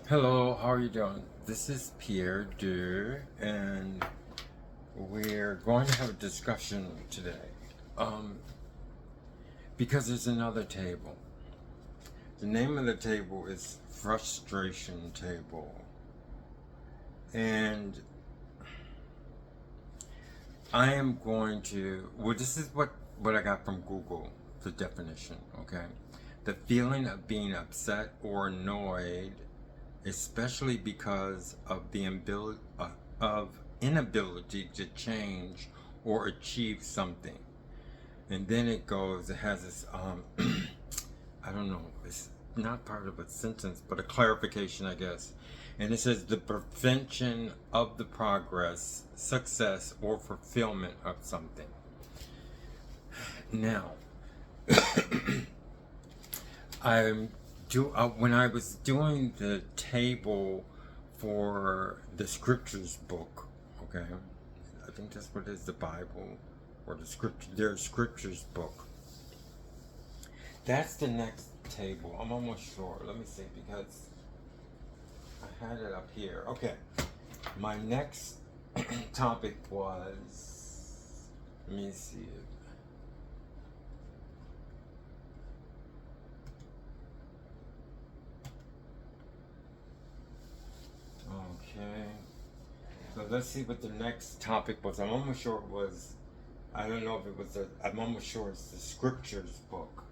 Hello, how are you doing? This is Pierre Deux, and we're going to have a discussion today. Because there's another table. The name of the table is Frustration Table. And I am going to, this is what I got from Google, the definition, okay? The feeling of being upset or annoyed, especially because of the inability to change or achieve something. And then it has this, I don't know, it's not part of a sentence, but a clarification, I guess. And it says the prevention of the progress, success, or fulfillment of something. Now, when I was doing the table for the scriptures book, okay, I think that's what it is, the Bible or their scriptures book. That's the next table. I'm almost sure. Let me see, because I had it up here. Okay, my next topic was, let me see it. Okay, so let's see what the next topic was. I'm almost sure it was, I don't know if it was, I'm almost sure it's the scriptures book.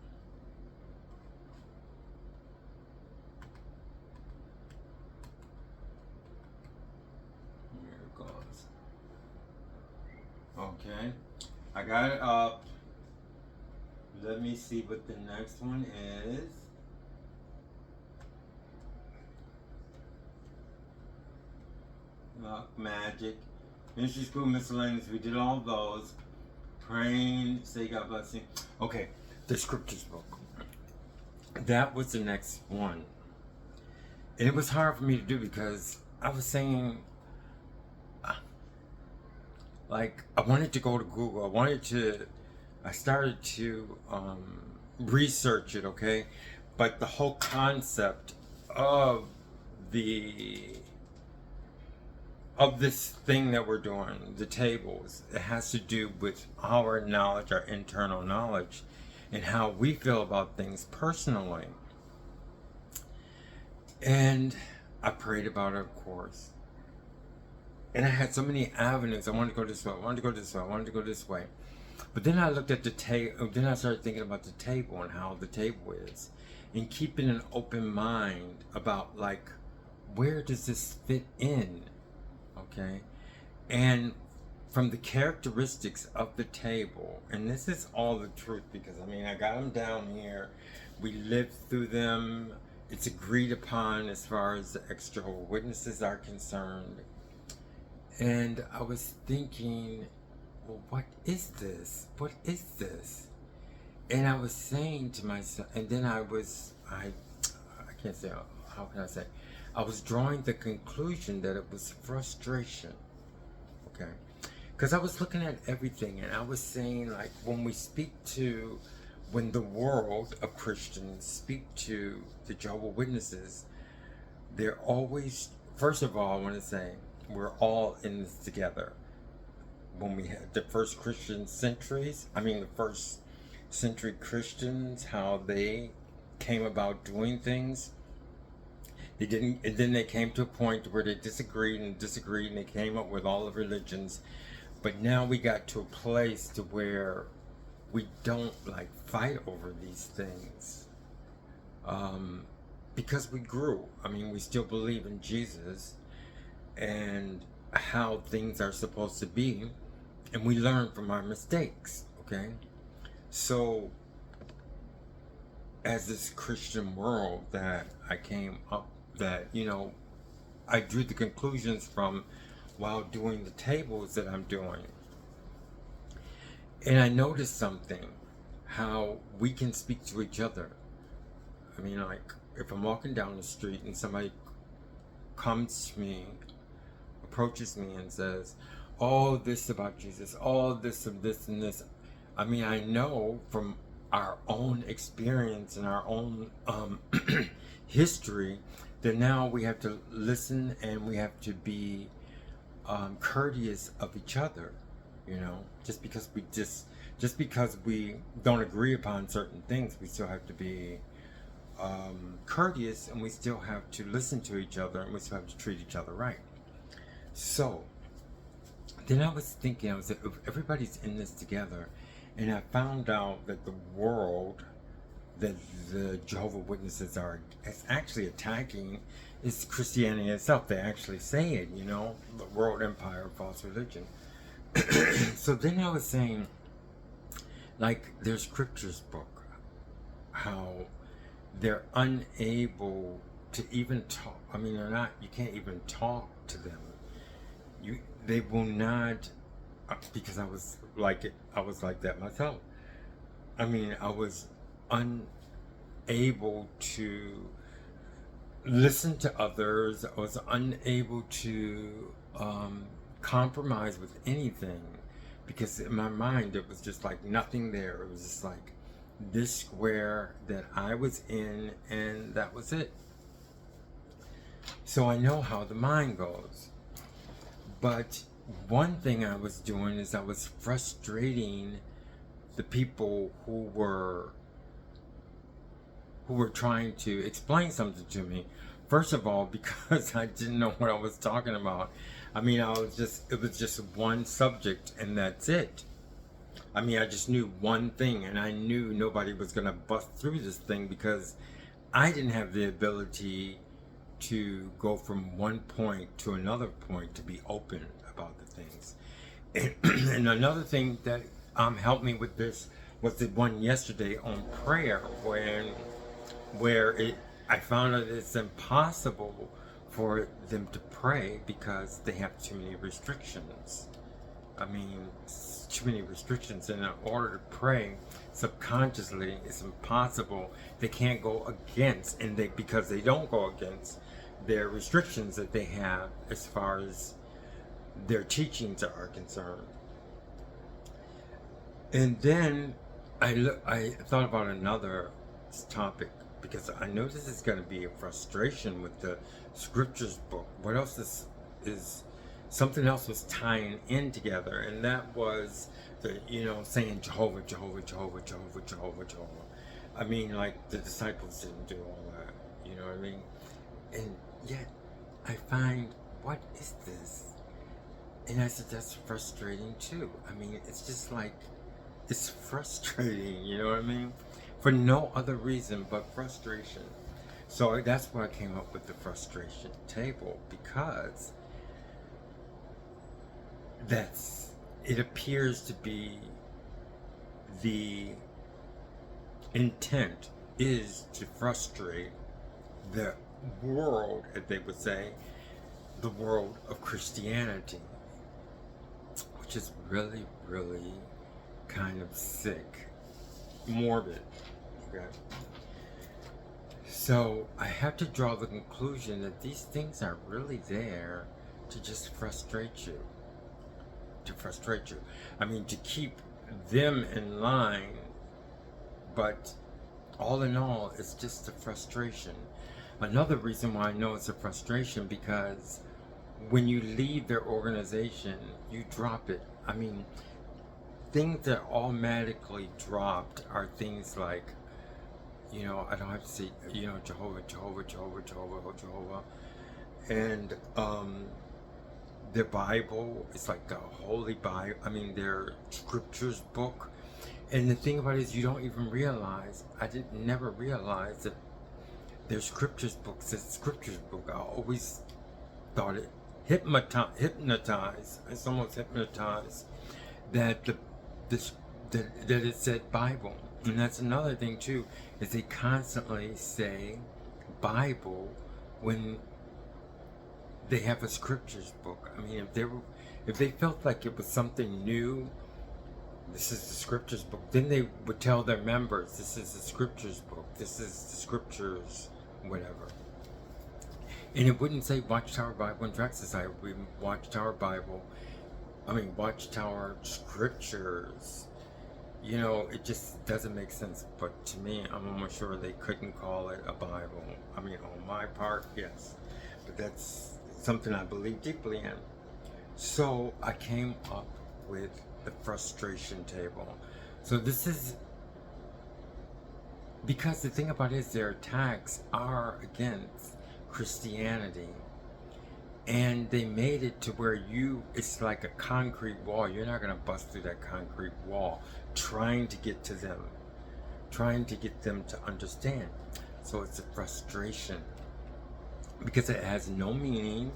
Here it goes. Okay, I got it up. Let me see what the next one is. Magic, ministry school, miscellaneous. We did all those. Praying, say God bless you. Okay, the scriptures book. That was the next one, and it was hard for me to do because I was saying, like, I wanted to go to Google. I started to research it. Okay, but the whole concept of this thing that we're doing, the tables, it has to do with our knowledge, our internal knowledge, and how we feel about things personally. And I prayed about it, of course. And I had so many avenues. I wanted to go this way, I wanted to go this way, I wanted to go this way. But then I looked at the table, then I started thinking about the table and how the table is. And keeping an open mind about, like, where does this fit in? Okay, and from the characteristics of the table, and this is all the truth, because I mean, I got them down here, we lived through them, it's agreed upon as far as the Ex-jehovah Witnesses are concerned. And I was thinking, well, what is this? What is this? And I was saying to myself, and then I can't say, how can I say? I was drawing the conclusion that it was frustration, okay? Because I was looking at everything, and I was saying, like, when the world of Christians speak to the Jehovah's Witnesses, they're always, first of all, I want to say, we're all in this together. When we had the first the first century Christians, how they came about doing things, they didn't, and then they came to a point where they disagreed, and they came up with all the religions. But now we got to a place to where we don't, like, fight over these things, because we grew. I mean, we still believe in Jesus and how things are supposed to be, and we learn from our mistakes, okay? So as this Christian world that I came up, that, I drew the conclusions from while doing the tables that I'm doing. And I noticed something, how we can speak to each other. I mean, like, if I'm walking down the street and somebody comes to me, approaches me and says, all this about Jesus, all this and this and this. I mean, I know from our own experience and our own history then now we have to listen and we have to be courteous of each other. You know, just because we don't agree upon certain things, we still have to be courteous, and we still have to listen to each other, and we still have to treat each other right. So then I was thinking, if everybody's in this together, and I found out that the world that the Jehovah Witnesses are actually attacking is Christianity itself. They actually say it, you know, the world empire of false religion. So then I was saying, like, their scriptures book, how they're unable to even talk. I mean, you can't even talk to them. They will not, because I was like that myself. I mean, I was unable to listen to others. I was unable to compromise with anything, because in my mind it was just like nothing there. It was just like this square that I was in, and that was it. So I know how the mind goes. But one thing I was doing is I was frustrating the people who were trying to explain something to me. First of all, because I didn't know what I was talking about. I mean, it was just one subject, and that's it. I mean, I just knew one thing, and I knew nobody was going to bust through this thing, because I didn't have the ability to go from one point to another point to be open about the things. And another thing that helped me with this was the one yesterday on prayer, I found out it's impossible for them to pray because they have too many restrictions. I mean, too many restrictions, and in order to pray subconsciously, it's impossible. They can't go against, because they don't go against their restrictions that they have as far as their teachings are concerned. And then I thought about another topic, because I know this is going to be a frustration with the scriptures book. What else is something else was tying in together, and that was saying Jehovah, Jehovah, Jehovah, Jehovah, Jehovah, Jehovah. I mean, like, the disciples didn't do all that, you know what I mean? And yet I find, what is this? And I said, that's frustrating too. I mean, it's just like, it's frustrating, you know what I mean? For no other reason but frustration. So that's why I came up with the frustration table, because it appears to be the intent is to frustrate the world, as they would say, the world of Christianity, which is really, really kind of sick, morbid. Okay. So I have to draw the conclusion that these things are really there to just frustrate you. I mean, to keep them in line, but all in all, it's just a frustration. Another reason why I know it's a frustration, because when you leave their organization, you drop it. I mean, things that automatically dropped are things like, I don't have to say, Jehovah, Jehovah, Jehovah, Jehovah, oh Jehovah. And their Bible is like the Holy Bible. I mean, their scriptures book. And the thing about it is, you don't even realize, never realize that their scriptures book says scriptures book. I always thought it hypnotized. It's almost hypnotized that that it said Bible. And that's another thing too, is they constantly say Bible when they have a scriptures book. I mean, if they felt like it was something new, this is the scriptures book, then they would tell their members, this is the scriptures book, this is the scriptures, whatever. And it wouldn't say Watchtower Bible and Tract Society, it would be Watchtower Scriptures. You know, it just doesn't make sense. But to me, I'm almost sure they couldn't call it a Bible. I mean, on my part, yes. But that's something I believe deeply in. So I came up with the frustration table. So this is because the thing about it is their attacks are against Christianity. And they made it to where it's like a concrete wall. You're not going to bust through that concrete wall trying to get to them, trying to get them to understand. So it's a frustration because it has no meaning.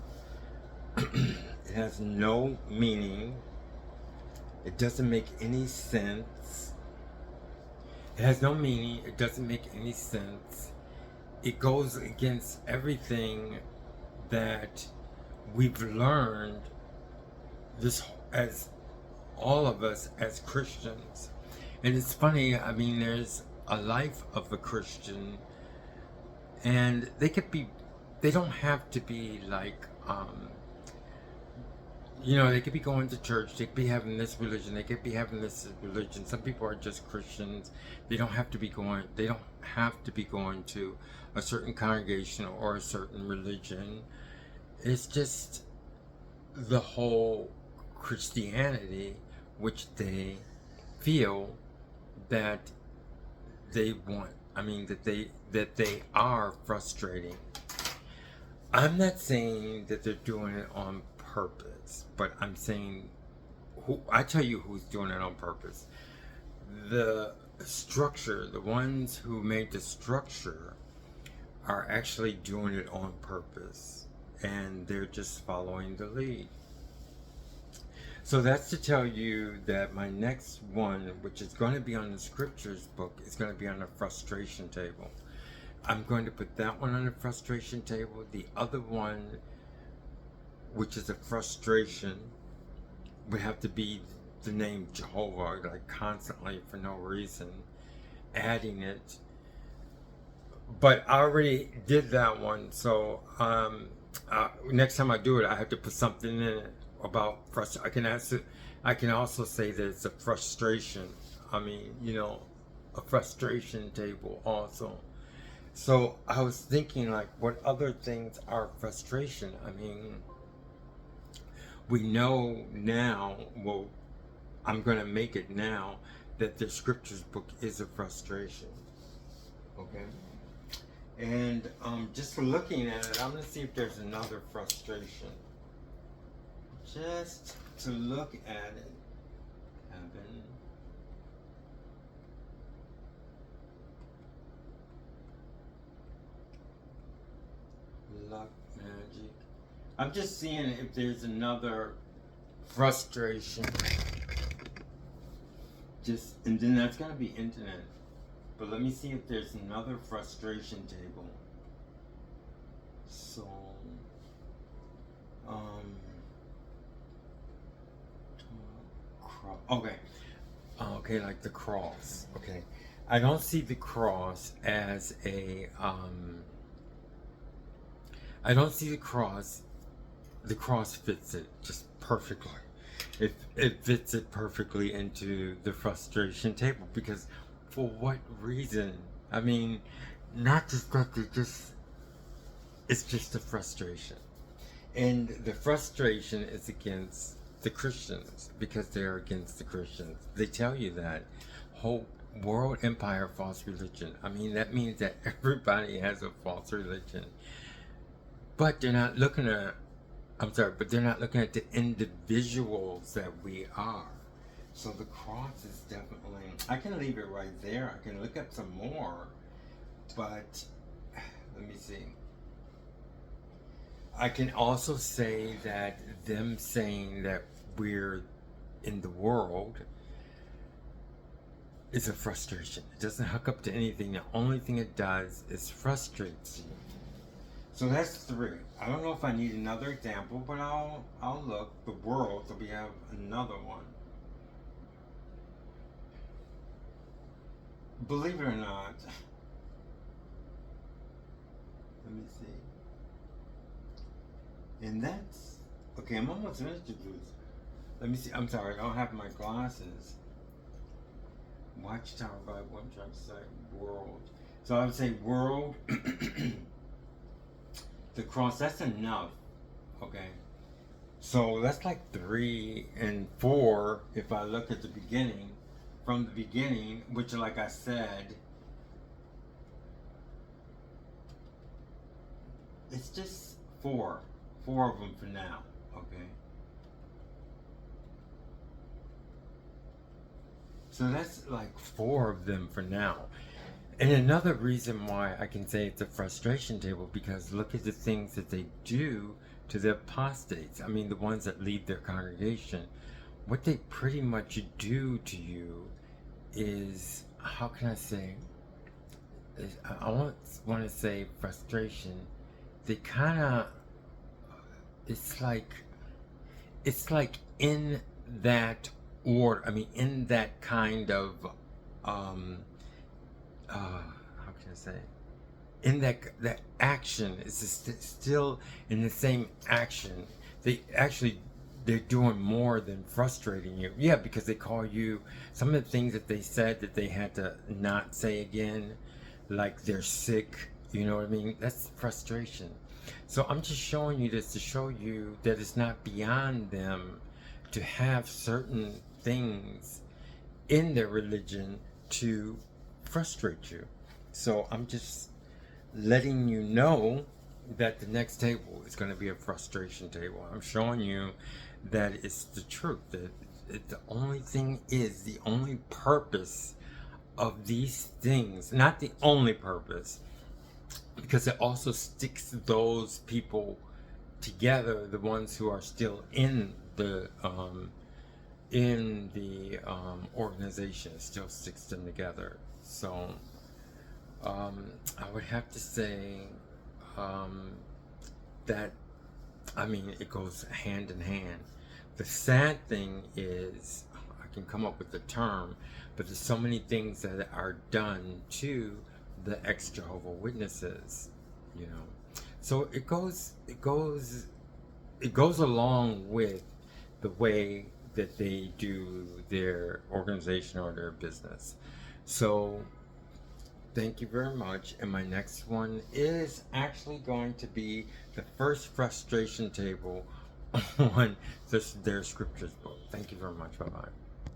It has no meaning. It doesn't make any sense. It has no meaning. It doesn't make any sense. It goes against everything that we've learned this as all of us as Christians. And it's funny, I mean, there's a life of a Christian, and they don't have to be like, they could be going to church, they could be having this religion, they could be having this religion. Some people are just Christians. They don't have to be going to a certain congregation or a certain religion. It's just the whole Christianity, which they feel that they want. I mean, that they are frustrating. I'm not saying that they're doing it on purpose, but I'm saying I tell you who's doing it on purpose. The structure, the ones who made the structure, are actually doing it on purpose, and they're just following the lead. So that's to tell you that my next one, which is going to be on the scriptures book, is going to be on the frustration table. I'm going to put that one on the frustration table. The other one, which is a frustration, would have to be the name Jehovah, like constantly for no reason, adding it. But I already did that one, so next time I do it, I have to put something in it about frustration. I can also say that it's a frustration. I mean, a frustration table also. So I was thinking, like, what other things are frustration? I mean, we know now, well, I'm going to make it now, that the scriptures book is a frustration. Okay? And just looking at it, I'm going to see if there's another frustration. Just to look at it. Heaven. Luck, magic. I'm just seeing if there's another frustration. And then that's going to be internet. But let me see if there's another frustration table. So, okay, like the cross. Okay, I don't see the cross as a. I don't see the cross. The cross fits it just perfectly. It fits it perfectly into the frustration table, because for what reason? I mean, not just that it's just a frustration. And the frustration is against the Christians, because they're against the Christians. They tell you that. Whole world empire, false religion. I mean, that means that everybody has a false religion. But they're not looking at the individuals that we are. So the cross is definitely, I can leave it right there. I can look up some more, but let me see. I can also say that them saying that we're in the world is a frustration. It doesn't hook up to anything. The only thing it does is frustrates you. So that's 3. I don't know if I need another example, but I'll look. The world, so we have another one. Believe it or not, let me see. And that's, okay, I'm almost finished with this. Let me see, I'm sorry, I don't have my glasses. Watchtower Bible, what I'm trying to say, world. So I would say world, the cross, that's enough, okay? So that's like 3 and 4 if I look at the beginning, from the beginning, which like I said, it's just 4 of them for now, okay? So that's like 4 of them for now. And another reason why I can say it's a frustration table, because look at the things that they do to the apostates. I mean, the ones that leave their congregation. What they pretty much do to you is, how can I say, I want to say frustration. They kind of, it's like in that order, I mean, in that kind of, how can I say, in that action is still in the same action. They're doing more than frustrating you. Yeah, because they call you, some of the things that they said that they had to not say again, like they're sick, you know what I mean? That's frustration. So I'm just showing you this to show you that it's not beyond them to have certain things in their religion to frustrate you. So I'm just letting you know that the next table is going to be a frustration table. I'm showing you that it's the truth. That the only thing is, the only purpose of these things, not the only purpose, because it also sticks those people together, the ones who are still in the organization, it still sticks them together. So I would have to say that, I mean, it goes hand in hand. The sad thing is, I can come up with the term, but there's so many things that are done to the ex-Jehovah Witnesses, you know. So it goes along with the way that they do their organization or their business. So thank you very much. And my next one is actually going to be the first frustration table on their scriptures book. Thank you very much. Bye-bye.